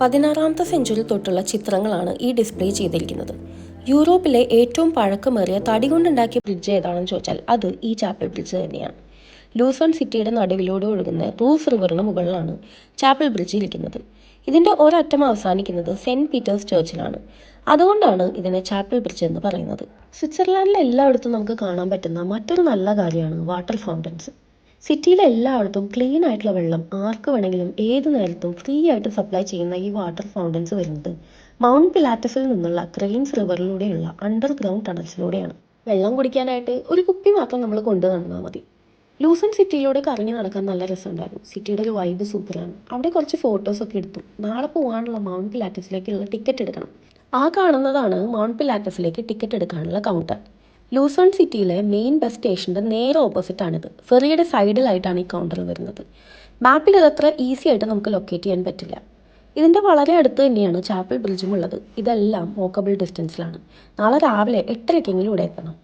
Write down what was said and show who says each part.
Speaker 1: 16ാമത്തെ century തൊട്ടുള്ള ചിത്രങ്ങളാണ് ഈ ഡിസ്പ്ലേ ചെയ്തിരിക്കുന്നത്. യൂറോപ്പിലെ ഏറ്റവും പഴക്കമേറിയ തടി കൊണ്ടുണ്ടാക്കിയ ബ്രിഡ്ജ് ഏതാണെന്ന് ചോദിച്ചാൽ അത് ഈ ചാപ്പൽ ബ്രിഡ്ജ് തന്നെയാണ്. ലൂസൺ സിറ്റിയുടെ നടുവിലൂടെ ഒഴുകുന്ന റൂസ് റിവറിന് മുകളിലാണ് ചാപ്പൽ ബ്രിഡ്ജ് ഇരിക്കുന്നത്. ഇതിൻ്റെ ഒരറ്റം അവസാനിക്കുന്നത് സെൻറ്റ് പീറ്റേഴ്സ് ചർച്ചിലാണ്. അതുകൊണ്ടാണ് ഇതിനെ ചാപ്പൽ ബ്രിഡ്ജ് എന്ന് പറയുന്നത്. സ്വിറ്റ്സർലാൻഡിലെ എല്ലായിടത്തും നമുക്ക് കാണാൻ പറ്റുന്ന മറ്റൊരു നല്ല കാര്യമാണ് വാട്ടർ ഫൗണ്ടൻസ്. സിറ്റിയിലെ എല്ലായിടത്തും ക്ലീൻ ആയിട്ടുള്ള വെള്ളം ആർക്ക് വേണമെങ്കിലും ഏത് നേരത്തും ഫ്രീ ആയിട്ട് സപ്ലൈ ചെയ്യുന്ന ഈ വാട്ടർ ഫൗണ്ടൻസ് വരുന്നത് മൗണ്ട് പിലാറ്റസിൽ നിന്നുള്ള ക്രെയിൻസ് റിവറിലൂടെയുള്ള അണ്ടർഗ്രൗണ്ട് ടണൽസിലൂടെയാണ്. വെള്ളം കുടിക്കാനായിട്ട് ഒരു കുപ്പി മാത്രം നമ്മൾ കൊണ്ടു നടന്നാൽ മതി. ലൂസൺ സിറ്റിയിലൂടെ കറങ്ങി നടക്കാൻ നല്ല രസമുണ്ടായിരുന്നു. സിറ്റിയുടെ ഒരു വൈബ് സൂപ്പറാണ്. അവിടെ കുറച്ച് ഫോട്ടോസൊക്കെ എടുത്തു. നാളെ പോകാനുള്ള മൗണ്ട് പിലാറ്റസിലേക്കുള്ള ടിക്കറ്റ് എടുക്കണം. ആ കാണുന്നതാണ് മൗണ്ട് പിലാറ്റസിലേക്ക് ടിക്കറ്റ് എടുക്കാനുള്ള കൗണ്ടർ. ലൂസൺ സിറ്റിയിലെ മെയിൻ ബസ് സ്റ്റേഷൻ്റെ നേരെ ഓപ്പോസിറ്റാണിത്. ഫെറിയുടെ സൈഡിലായിട്ടാണ് ഈ കൗണ്ടർ വരുന്നത്. മാപ്പിൽ ഇതത്ര ഈസി ആയിട്ട് നമുക്ക് ലൊക്കേറ്റ് ചെയ്യാൻ പറ്റില്ല. ഇതിൻ്റെ വളരെ അടുത്ത് തന്നെയാണ് ചാപ്പൽ ബ്രിഡ്ജും ഉള്ളത്. ഇതെല്ലാം വോക്കബിൾ ഡിസ്റ്റൻസിലാണ്. നാളെ രാവിലെ 8:30 ഇവിടെ എത്തണം.